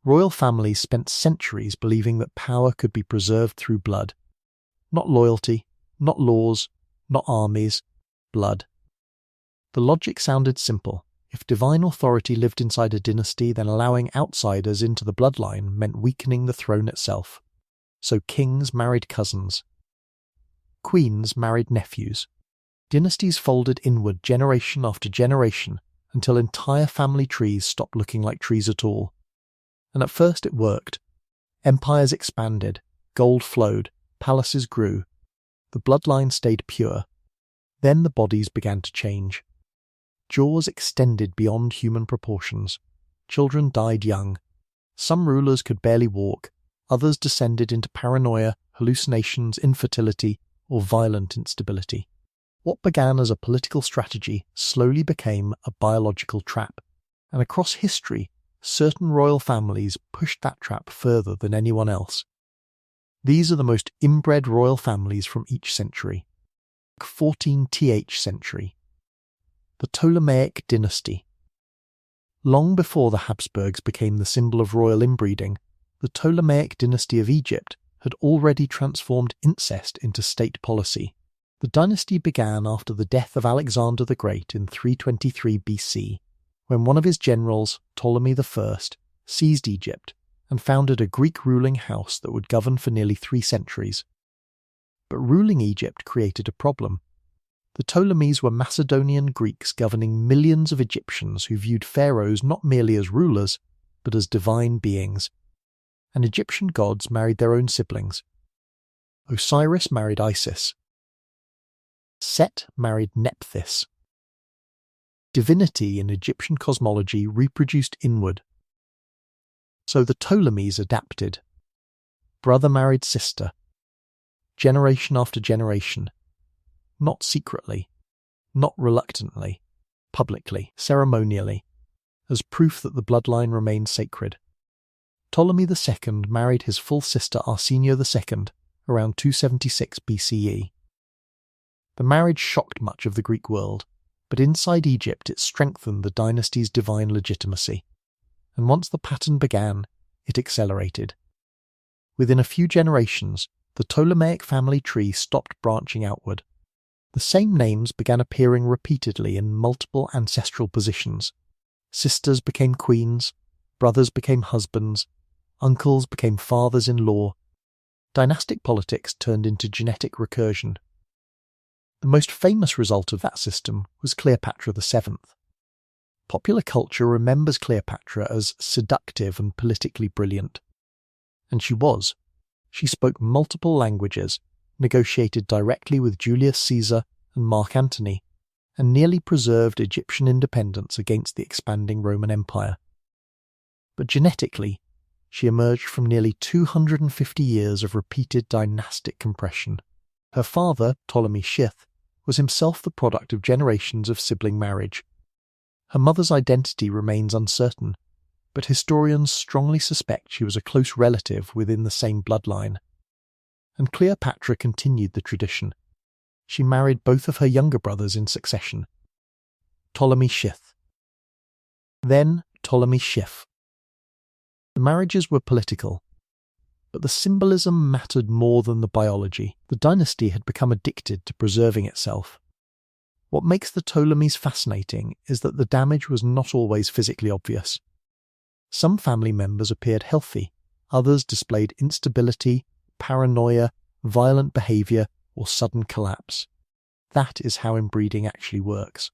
Royal families spent centuries believing that power could be preserved through blood. Not loyalty, not laws, not armies, blood. The logic sounded simple. If divine authority lived inside a dynasty, then allowing outsiders into the bloodline meant weakening the throne itself. So kings married cousins. Queens married nephews. Dynasties folded inward generation after generation until entire family trees stopped looking like trees at all. And at first it worked. Empires expanded, gold flowed, palaces grew. The bloodline stayed pure. Then the bodies began to change. Jaws extended beyond human proportions. Children died young. Some rulers could barely walk. Others descended into paranoia, hallucinations, infertility, or violent instability. What began as a political strategy slowly became a biological trap, and across history, certain royal families pushed that trap further than anyone else. These are the most inbred royal families from each century. 14th century. The Ptolemaic dynasty. Long before the Habsburgs became the symbol of royal inbreeding, the Ptolemaic dynasty of Egypt had already transformed incest into state policy. The dynasty began after the death of Alexander the Great in 323 BC, when one of his generals, Ptolemy I, seized Egypt and founded a Greek ruling house that would govern for nearly 3 centuries. But ruling Egypt created a problem. The Ptolemies were Macedonian Greeks governing millions of Egyptians who viewed pharaohs not merely as rulers, but as divine beings. And Egyptian gods married their own siblings. Osiris married Isis. Set married Nephthys. Divinity in Egyptian cosmology reproduced inward. So the Ptolemies adapted. Brother married sister. Generation after generation. Not secretly, not reluctantly, publicly, ceremonially, as proof that the bloodline remained sacred. Ptolemy II married his full sister Arsenio II around 276 BCE. The marriage shocked much of the Greek world, but inside Egypt it strengthened the dynasty's divine legitimacy. And once the pattern began, it accelerated. Within a few generations, the Ptolemaic family tree stopped branching outward. The same names began appearing repeatedly in multiple ancestral positions. Sisters became queens, brothers became husbands, uncles became fathers-in-law. Dynastic politics turned into genetic recursion. The most famous result of that system was Cleopatra VII. Popular culture remembers Cleopatra as seductive and politically brilliant. And she was. She spoke multiple languages, negotiated directly with Julius Caesar and Mark Antony, and nearly preserved Egyptian independence against the expanding Roman Empire. But genetically, she emerged from nearly 250 years of repeated dynastic compression. Her father, Ptolemy VI, was himself the product of generations of sibling marriage. Her mother's identity remains uncertain, but historians strongly suspect she was a close relative within the same bloodline. And Cleopatra continued the tradition. She married both of her younger brothers in succession. Ptolemy VI. Then Ptolemy VI. The marriages were political, but the symbolism mattered more than the biology. The dynasty had become addicted to preserving itself. What makes the Ptolemies fascinating is that the damage was not always physically obvious. Some family members appeared healthy, others displayed instability, paranoia, violent behaviour, or sudden collapse. That is how inbreeding actually works.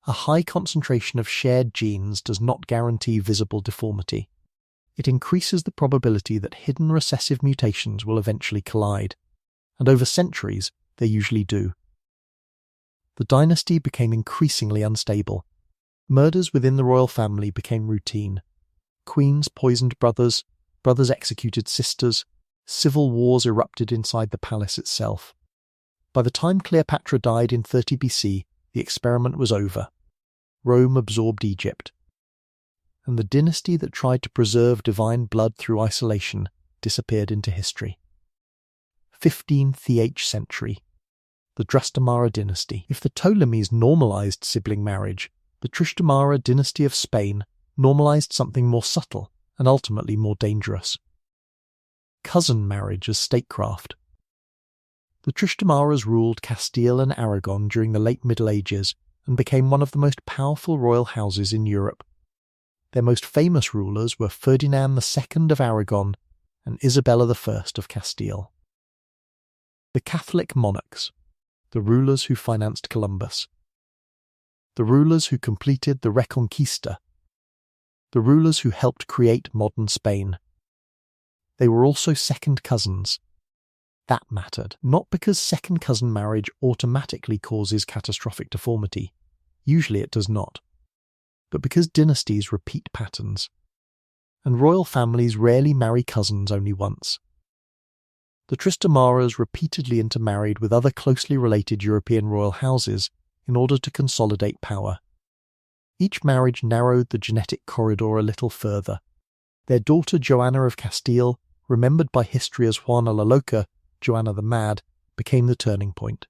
A high concentration of shared genes does not guarantee visible deformity. It increases the probability that hidden recessive mutations will eventually collide, and over centuries they usually do. The dynasty became increasingly unstable. Murders within the royal family became routine. Queens poisoned brothers, brothers executed sisters, civil wars erupted inside the palace itself. By the time Cleopatra died in 30 BC, the experiment was over. Rome absorbed Egypt. And the dynasty that tried to preserve divine blood through isolation disappeared into history. 15th century. The Trastamara dynasty. If the Ptolemies normalized sibling marriage, the Trastamara dynasty of Spain normalized something more subtle and ultimately more dangerous. Cousin marriage as statecraft. The Tristamaras ruled Castile and Aragon during the late Middle Ages and became one of the most powerful royal houses in Europe. Their most famous rulers were Ferdinand II of Aragon and Isabella I of Castile. The Catholic monarchs, the rulers who financed Columbus. The rulers who completed the Reconquista. The rulers who helped create modern Spain. They were also second cousins. That mattered, not because second cousin marriage automatically causes catastrophic deformity. Usually it does not. But because dynasties repeat patterns. And royal families rarely marry cousins only once. The Tristamaras repeatedly intermarried with other closely related European royal houses in order to consolidate power. Each marriage narrowed the genetic corridor a little further. Their daughter Joanna of Castile, remembered by history as Juana la Loca, Joanna the Mad, became the turning point.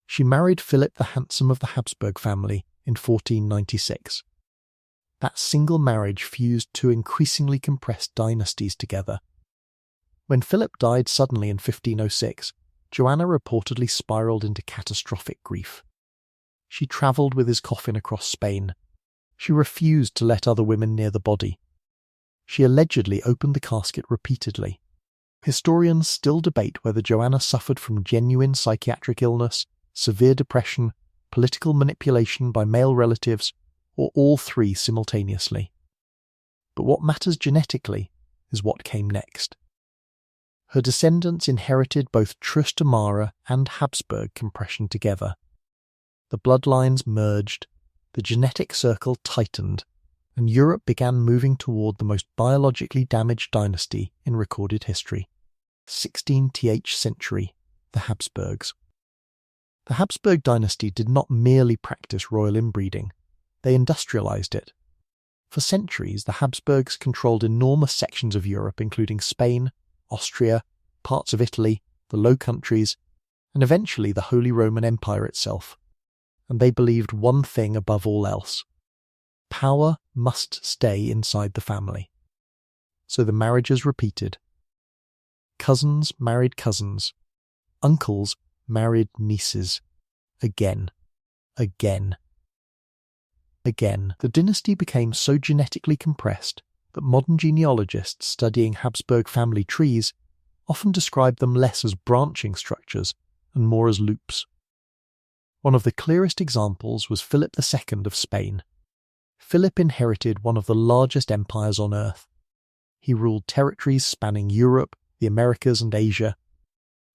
She married Philip the Handsome of the Habsburg family in 1496. That single marriage fused two increasingly compressed dynasties together. When Philip died suddenly in 1506, Joanna reportedly spiraled into catastrophic grief. She travelled with his coffin across Spain. She refused to let other women near the body. She allegedly opened the casket repeatedly. Historians still debate whether Joanna suffered from genuine psychiatric illness, severe depression, political manipulation by male relatives, or all three simultaneously. But what matters genetically is what came next. Her descendants inherited both Trastamara and Habsburg compression together. The bloodlines merged, the genetic circle tightened, and Europe began moving toward the most biologically damaged dynasty in recorded history. 16th century, the Habsburgs. The Habsburg dynasty did not merely practice royal inbreeding, they industrialized it. For centuries, the Habsburgs controlled enormous sections of Europe, including Spain, Austria, parts of Italy, the Low Countries, and eventually the Holy Roman Empire itself. And they believed one thing above all else. Power must stay inside the family. So the marriages repeated. Cousins married cousins. Uncles married nieces. Again. Again. Again. The dynasty became so genetically compressed that modern genealogists studying Habsburg family trees often describe them less as branching structures and more as loops. One of the clearest examples was Philip II of Spain. Philip inherited one of the largest empires on earth. He ruled territories spanning Europe, the Americas and Asia.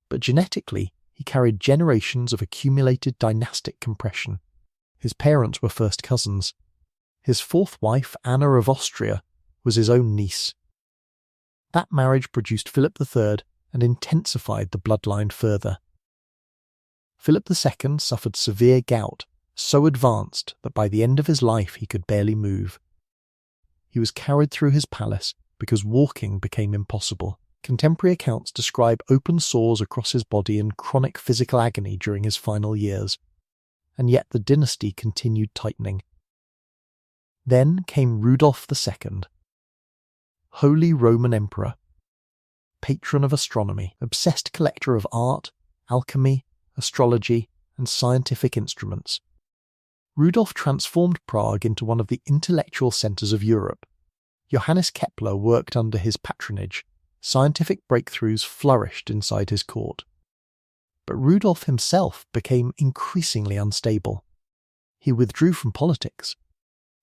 But genetically, he carried generations of accumulated dynastic compression. His parents were first cousins. His fourth wife, Anna of Austria, was his own niece. That marriage produced Philip III and intensified the bloodline further. Philip II suffered severe gout, so advanced that by the end of his life he could barely move. He was carried through his palace because walking became impossible. Contemporary accounts describe open sores across his body and chronic physical agony during his final years. And yet the dynasty continued tightening. Then came Rudolf II, Holy Roman Emperor, patron of astronomy, obsessed collector of art, alchemy, astrology, and scientific instruments. Rudolf transformed Prague into one of the intellectual centres of Europe. Johannes Kepler worked under his patronage. Scientific breakthroughs flourished inside his court. But Rudolf himself became increasingly unstable. He withdrew from politics.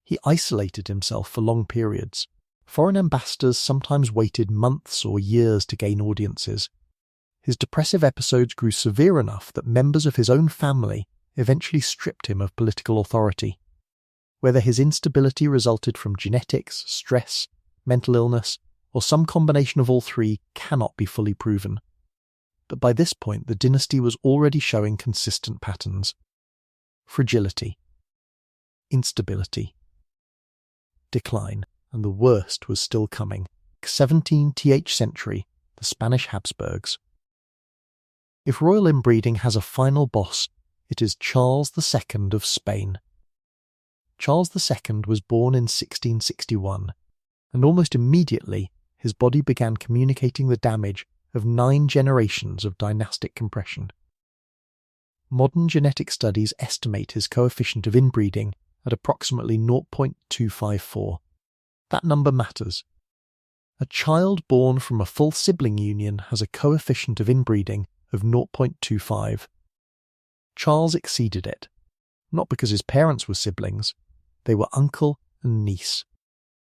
He isolated himself for long periods. Foreign ambassadors sometimes waited months or years to gain audiences. His depressive episodes grew severe enough that members of his own family eventually stripped him of political authority. Whether his instability resulted from genetics, stress, mental illness, or some combination of all three cannot be fully proven. But by this point the dynasty was already showing consistent patterns. Fragility, instability, decline, and the worst was still coming. 17th century, the Spanish Habsburgs. If royal inbreeding has a final boss, it is Charles II of Spain. Charles II was born in 1661. and almost immediately his body began communicating the damage of 9 generations of dynastic compression. Modern genetic studies estimate his coefficient of inbreeding at approximately 0.254. That number matters. A child born from a full sibling union has a coefficient of inbreeding of 0.25. Charles exceeded it, not because his parents were siblings, they were uncle and niece,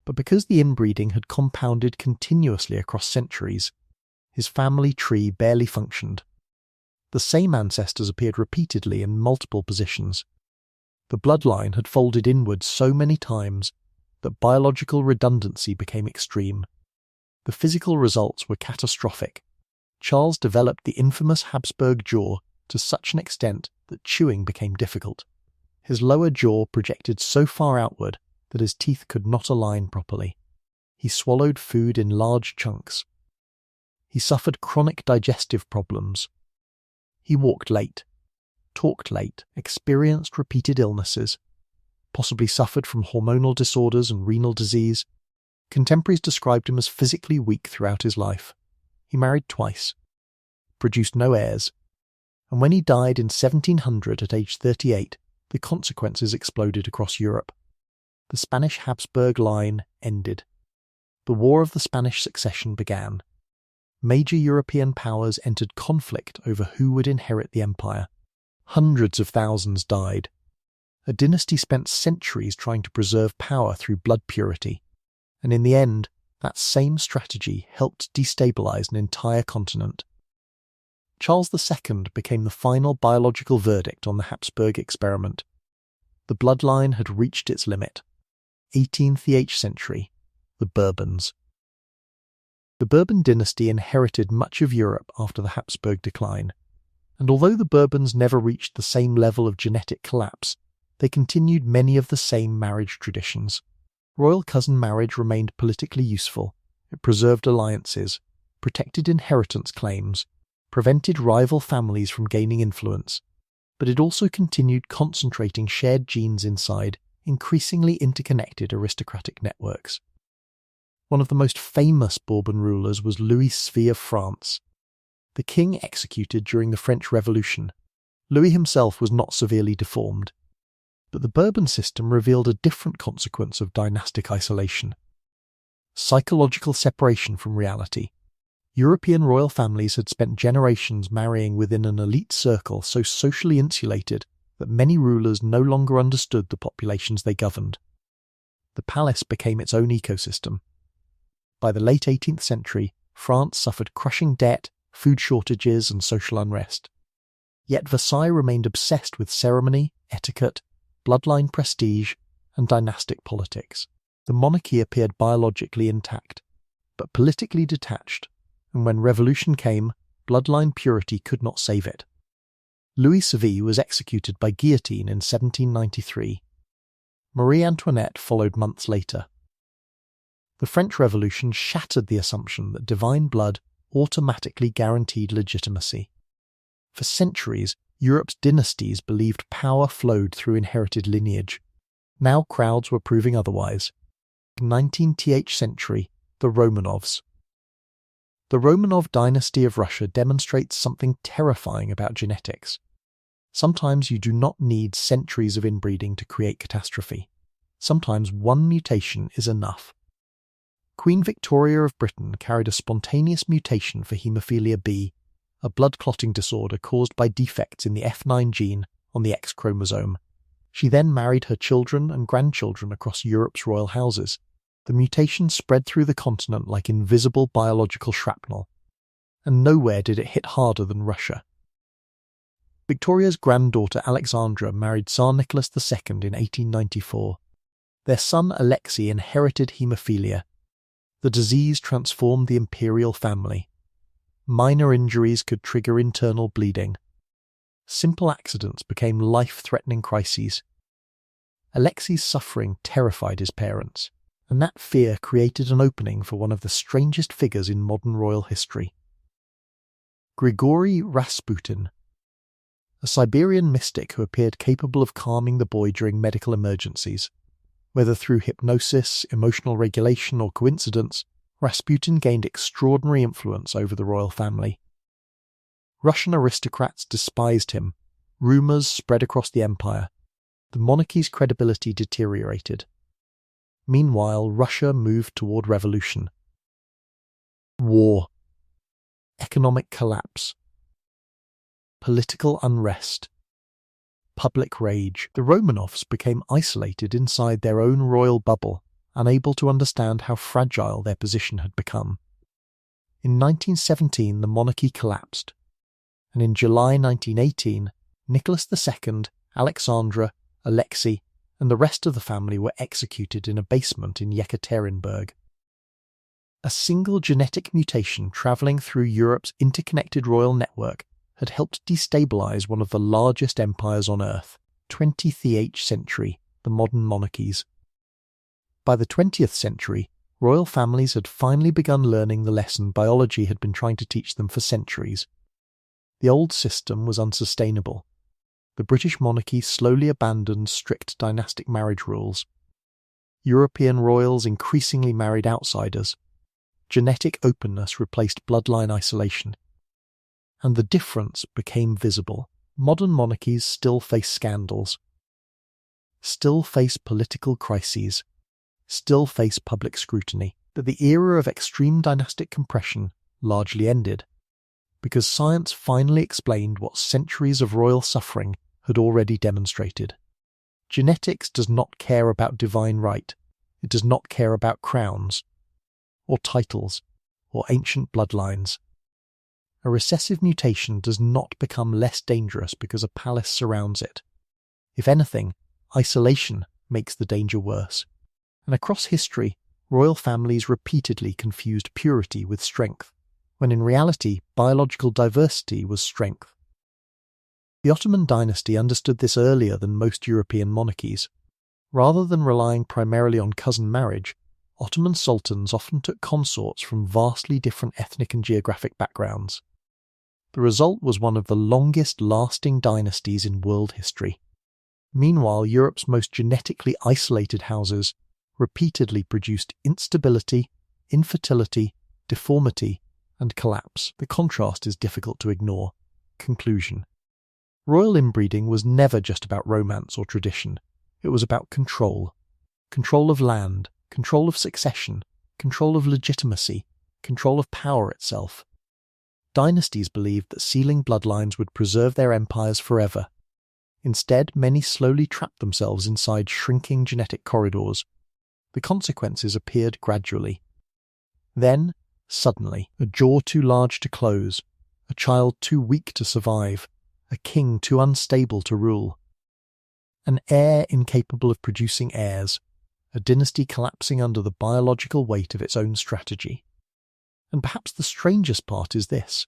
but because the inbreeding had compounded continuously across centuries. His family tree barely functioned. The same ancestors appeared repeatedly in multiple positions. The bloodline had folded inward so many times that biological redundancy became extreme. The physical results were catastrophic. Charles developed the infamous Habsburg jaw to such an extent that chewing became difficult. His lower jaw projected so far outward that his teeth could not align properly. He swallowed food in large chunks. He suffered chronic digestive problems. He walked late, talked late, experienced repeated illnesses, possibly suffered from hormonal disorders and renal disease. Contemporaries described him as physically weak throughout his life. He married twice, produced no heirs, and when he died in 1700 at age 38, the consequences exploded across Europe. The Spanish Habsburg line ended. The War of the Spanish Succession began. Major European powers entered conflict over who would inherit the empire. Hundreds of thousands died. A dynasty spent centuries trying to preserve power through blood purity, and in the end, that same strategy helped destabilize an entire continent. Charles II became the final biological verdict on the Habsburg experiment. The bloodline had reached its limit. 18th century, the Bourbons. The Bourbon dynasty inherited much of Europe after the Habsburg decline, and although the Bourbons never reached the same level of genetic collapse, they continued many of the same marriage traditions. Royal cousin marriage remained politically useful. It preserved alliances, protected inheritance claims, prevented rival families from gaining influence, but it also continued concentrating shared genes inside increasingly interconnected aristocratic networks. One of the most famous Bourbon rulers was Louis XVI of France. The king executed during the French Revolution. Louis himself was not severely deformed. But the Bourbon system revealed a different consequence of dynastic isolation: psychological separation from reality. European royal families had spent generations marrying within an elite circle so socially insulated that many rulers no longer understood the populations they governed. The palace became its own ecosystem. By the late 18th century, France suffered crushing debt, food shortages, and social unrest. Yet Versailles remained obsessed with ceremony, etiquette, bloodline prestige, and dynastic politics. The monarchy appeared biologically intact, but politically detached, and when revolution came, bloodline purity could not save it. Louis XVI was executed by guillotine in 1793. Marie Antoinette followed months later. The French Revolution shattered the assumption that divine blood automatically guaranteed legitimacy. For centuries, Europe's dynasties believed power flowed through inherited lineage. Now crowds were proving otherwise. 19th century, the Romanovs. The Romanov dynasty of Russia demonstrates something terrifying about genetics. Sometimes you do not need centuries of inbreeding to create catastrophe. Sometimes one mutation is enough. Queen Victoria of Britain carried a spontaneous mutation for hemophilia B, a blood clotting disorder caused by defects in the F9 gene on the X chromosome. She then married her children and grandchildren across Europe's royal houses. The mutation spread through the continent like invisible biological shrapnel, and nowhere did it hit harder than Russia. Victoria's granddaughter Alexandra married Tsar Nicholas II in 1894. Their son Alexei inherited hemophilia. The disease transformed the imperial family. Minor injuries could trigger internal bleeding. Simple accidents became life-threatening crises. Alexei's suffering terrified his parents, and that fear created an opening for one of the strangest figures in modern royal history. Grigory Rasputin, a Siberian mystic who appeared capable of calming the boy during medical emergencies. Whether through hypnosis, emotional regulation, or coincidence, Rasputin gained extraordinary influence over the royal family. Russian aristocrats despised him. Rumours spread across the empire. The monarchy's credibility deteriorated. Meanwhile, Russia moved toward revolution. War. Economic collapse. Political unrest. Public rage. The Romanovs became isolated inside their own royal bubble, unable to understand how fragile their position had become. In 1917, the monarchy collapsed, and in July 1918, Nicholas II, Alexandra, Alexei, and the rest of the family were executed in a basement in Yekaterinburg. A single genetic mutation travelling through Europe's interconnected royal network had helped destabilize one of the largest empires on Earth, 20th century, the modern monarchies. By the 20th century, royal families had finally begun learning the lesson biology had been trying to teach them for centuries. The old system was unsustainable. The British monarchy slowly abandoned strict dynastic marriage rules. European royals increasingly married outsiders. Genetic openness replaced bloodline isolation. And the difference became visible. Modern monarchies still face scandals, still face political crises, still face public scrutiny. But the era of extreme dynastic compression largely ended, because science finally explained what centuries of royal suffering had already demonstrated. Genetics does not care about divine right. It does not care about crowns, or titles, or ancient bloodlines. A recessive mutation does not become less dangerous because a palace surrounds it. If anything, isolation makes the danger worse. And across history, royal families repeatedly confused purity with strength, when in reality biological diversity was strength. The Ottoman dynasty understood this earlier than most European monarchies. Rather than relying primarily on cousin marriage, Ottoman sultans often took consorts from vastly different ethnic and geographic backgrounds. The result was one of the longest-lasting dynasties in world history. Meanwhile, Europe's most genetically isolated houses repeatedly produced instability, infertility, deformity, and collapse. The contrast is difficult to ignore. Conclusion. Royal inbreeding was never just about romance or tradition. It was about control. Control of land, control of succession, control of legitimacy, control of power itself. Dynasties believed that sealing bloodlines would preserve their empires forever. Instead, many slowly trapped themselves inside shrinking genetic corridors. The consequences appeared gradually. Then, suddenly, a jaw too large to close, a child too weak to survive, a king too unstable to rule. An heir incapable of producing heirs, a dynasty collapsing under the biological weight of its own strategy. And perhaps the strangest part is this.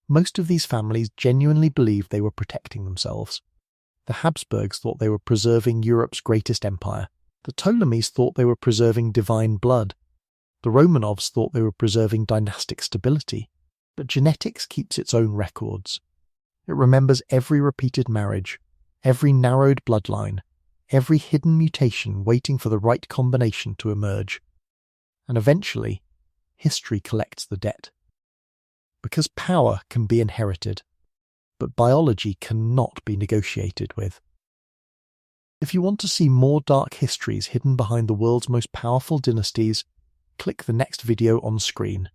Most of these families genuinely believed they were protecting themselves. The Habsburgs thought they were preserving Europe's greatest empire. The Ptolemies thought they were preserving divine blood. The Romanovs thought they were preserving dynastic stability. But genetics keeps its own records. It remembers every repeated marriage, every narrowed bloodline, every hidden mutation waiting for the right combination to emerge. And eventually, history collects the debt. Because power can be inherited, but biology cannot be negotiated with. If you want to see more dark histories hidden behind the world's most powerful dynasties, click the next video on screen.